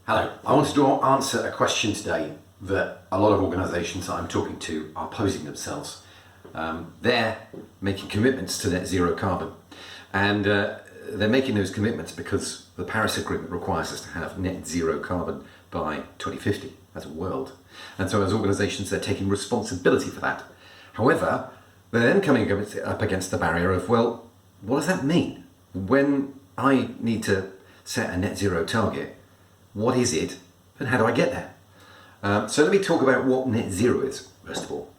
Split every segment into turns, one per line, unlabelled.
Hello, I wanted to answer a question today that a lot of organisations that I'm talking to are posing themselves. They're making commitments to net zero carbon, and they're making those commitments because the Paris Agreement requires us to have net zero carbon by 2050 as a world. And so as organisations, they're taking responsibility for that. However, they're then coming up against the barrier of, well, what does that mean? When I need to set a net zero target, what is it and how do I get there? So let me talk about what net zero is, first of all.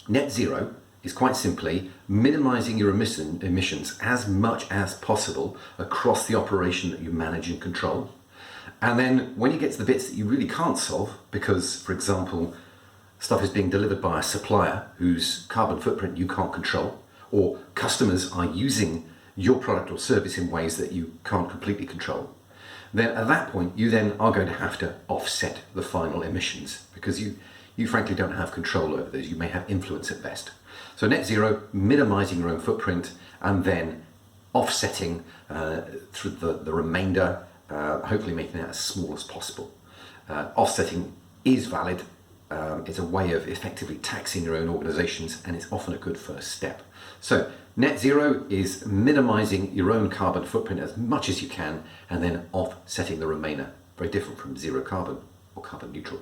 Net zero is quite simply minimising your emissions as much as possible across the operation that you manage and control. And then when you get to the bits that you really can't solve, because, for example, stuff is being delivered by a supplier whose carbon footprint you can't control, or customers are using your product or service in ways that you can't completely control, then at that point you then are going to have to offset the final emissions because you frankly don't have control over those. You may have influence at best. So net zero, minimising your own footprint and then offsetting through the remainder, hopefully making it as small as possible. Offsetting is valid. It's a way of effectively taxing your own organisations, and it's often a good first step. So net zero is minimising your own carbon footprint as much as you can and then offsetting the remainder. Very different from zero carbon or carbon neutral.